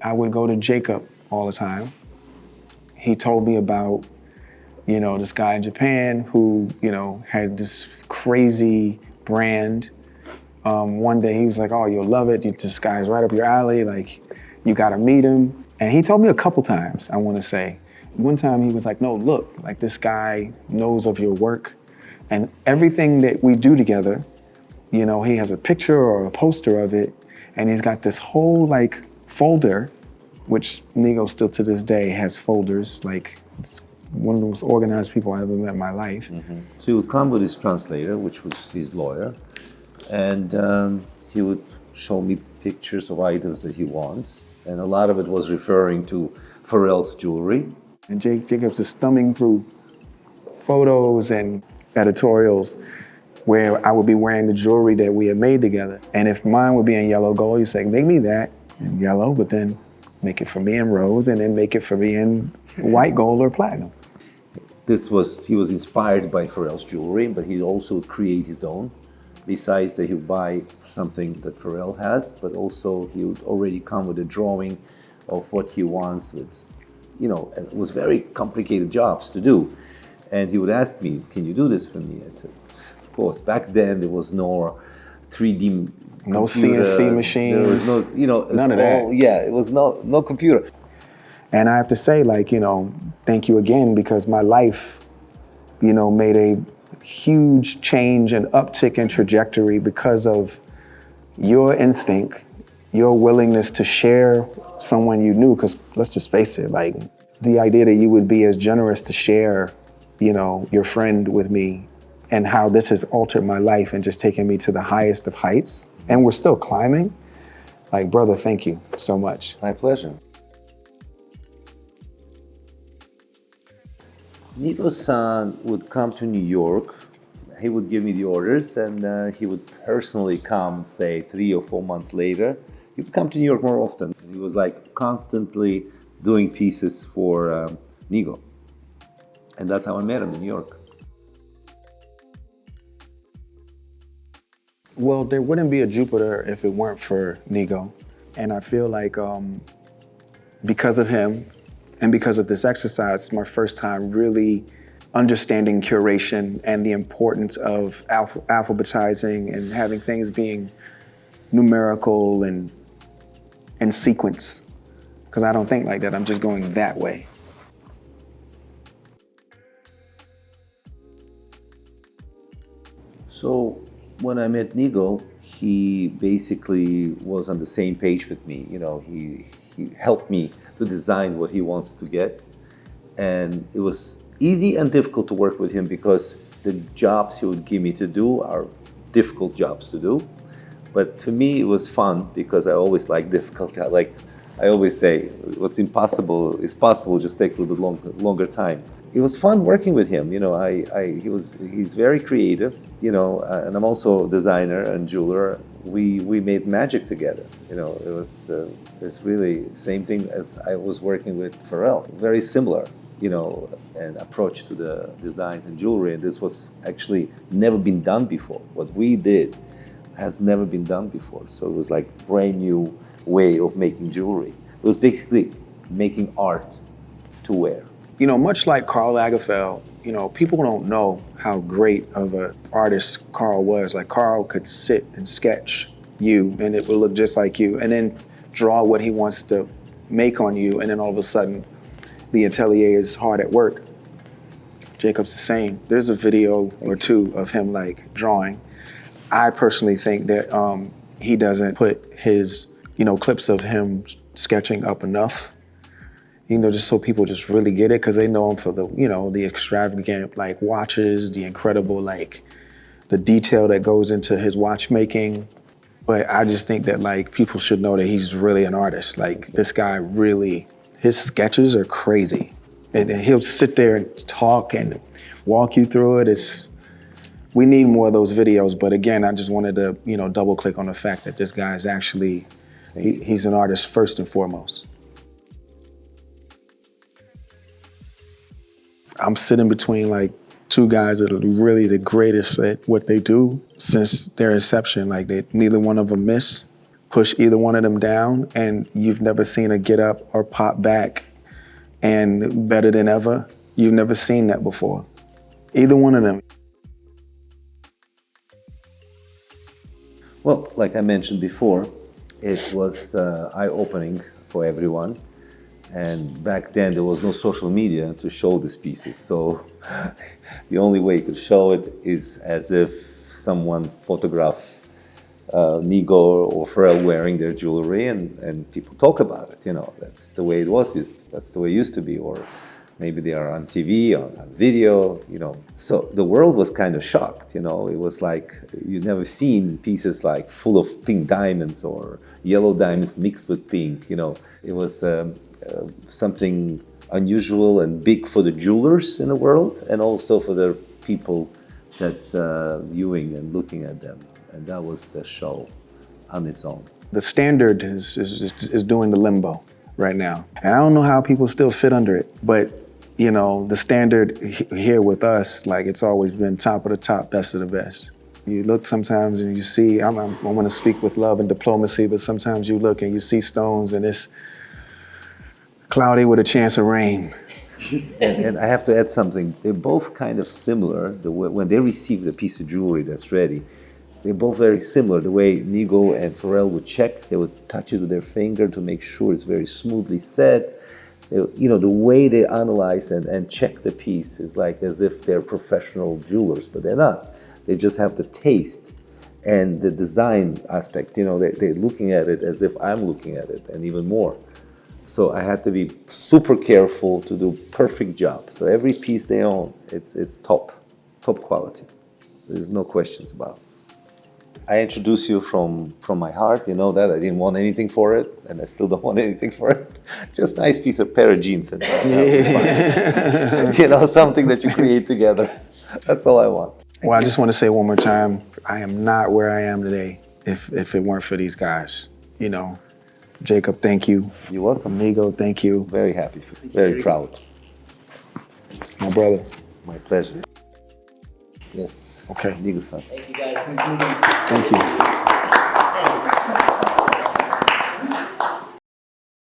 I would go to Jacob all the time. He told me about, this guy in Japan who, had this crazy brand. One day he was like, oh, you'll love it. This guy's right up your alley. Like, you gotta meet him. And he told me a couple times, I wanna say. One time he was like, no, look, like this guy knows of your work and everything that we do together, he has a picture or a poster of it. And he's got this whole like folder, which Nigo still to this day has folders. Like, it's one of the most organized people I ever met in my life. Mm-hmm. So he would come with his translator, which was his lawyer, and he would show me pictures of items that he wants. And a lot of it was referring to Pharrell's jewelry. And Jacob's just thumbing through photos and editorials where I would be wearing the jewelry that we had made together. And if mine would be in yellow gold, he'd say, make me that in yellow, but then make it for me in rose, and then make it for me in white gold or platinum. He was inspired by Pharrell's jewelry, but he also would create his own. Besides that, he would buy something that Pharrell has, but also he would already come with a drawing of what he wants. It was very complicated jobs to do. And he would ask me, can you do this for me? I said, of course. Back then, there was no 3D no computer. CNC machines. There was no, none of that. Yeah, it was no computer. And I have to say, thank you again, because my life, made a huge change and uptick in trajectory because of your instinct, your willingness to share someone you knew. Because let's just face it, like the idea that you would be as generous to share, your friend with me, and how this has altered my life and just taken me to the highest of heights. And we're still climbing. Like, brother, thank you so much. My pleasure. Nigo-san would come to New York. He would give me the orders, and he would personally come, say, 3 or 4 months later. He would come to New York more often. He was like constantly doing pieces for Nigo. And that's how I met him in New York. Well, there wouldn't be a Joopiter if it weren't for Nigo. And I feel like because of him and because of this exercise, it's my first time really understanding curation and the importance of alphabetizing and having things being numerical and in sequence. Because I don't think like that, I'm just going that way. So when I met Nigo, he basically was on the same page with me. He helped me to design what he wants to get. And it was easy and difficult to work with him because the jobs he would give me to do are difficult jobs to do. But to me, it was fun because I always like difficulty. I always say, what's impossible is possible, just takes a little bit longer time. It was fun working with him. He's very creative, and I'm also a designer and jeweler. We made magic together. It was really the same thing as I was working with Pharrell. Very similar, an approach to the designs and jewelry. And this was actually never been done before. What we did has never been done before. So it was like brand new way of making jewelry. It was basically making art to wear. Much like Karl Lagerfeld, people don't know how great of an artist Karl was. Like, Karl could sit and sketch you and it would look just like you, and then draw what he wants to make on you, and then all of a sudden the atelier is hard at work. Jacob's the same. There's a video or two of him like drawing. I personally think that he doesn't put his, clips of him sketching up enough. Just so people just really get it, because they know him for the, the extravagant like watches, the incredible the detail that goes into his watchmaking. But I just think that people should know that he's really an artist. Like, this guy really, his sketches are crazy. And he'll sit there and talk and walk you through it. We need more of those videos. But again, I just wanted to, double click on the fact that this guy is actually, he's an artist first and foremost. I'm sitting between two guys that are really the greatest at what they do since their inception. Neither one of them miss. push either one of them down, and you've never seen a get up or pop back and better than ever. You've never seen that before. Either one of them. Well, like I mentioned before, it was eye-opening for everyone. And back then there was no social media to show these pieces. So the only way you could show it is as if someone photographed Nigo or Pharrell wearing their jewelry, and people talk about it. You know, that's the way it was. That's the way it used to be. Or maybe they are on TV, on video, you know. So the world was kind of shocked, you know. It was like you'd never seen pieces like full of pink diamonds or yellow diamonds mixed with pink, you know. It was something unusual and big for the jewelers in the world, and also for the people that's viewing and looking at them. And that was the show on its own. The standard is doing the limbo right now. And I don't know how people still fit under it, but you know, the standard here with us, like it's always been top of the top, best of the best. You look sometimes and you see, I want to speak with love and diplomacy, but sometimes you look and you see stones and it's cloudy with a chance of rain. And I have to add something. They're both kind of similar. When they receive the piece of jewelry that's ready, they're both very similar. The way Nigo and Pharrell would check, they would touch it with their finger to make sure it's very smoothly set. You know, the way they analyze and check the piece is like as if they're professional jewelers, but they're not. They just have the taste and the design aspect. You know, they're looking at it as if I'm looking at it, and even more. So I had to be super careful to do perfect job. So every piece they own, it's top quality. There's no questions about it. I introduce you from my heart, you know that. I didn't want anything for it, and I still don't want anything for it. Just nice piece of pair of jeans and you know, something that you create together. That's all I want. Well, I just want to say one more time, I am not where I am today if it weren't for these guys. You know, Jacob, thank you. You're welcome. Nigo, thank you. Very happy, very proud. My brother. My pleasure. Yes. Okay. Nigo-san. Thank you guys. Thank you.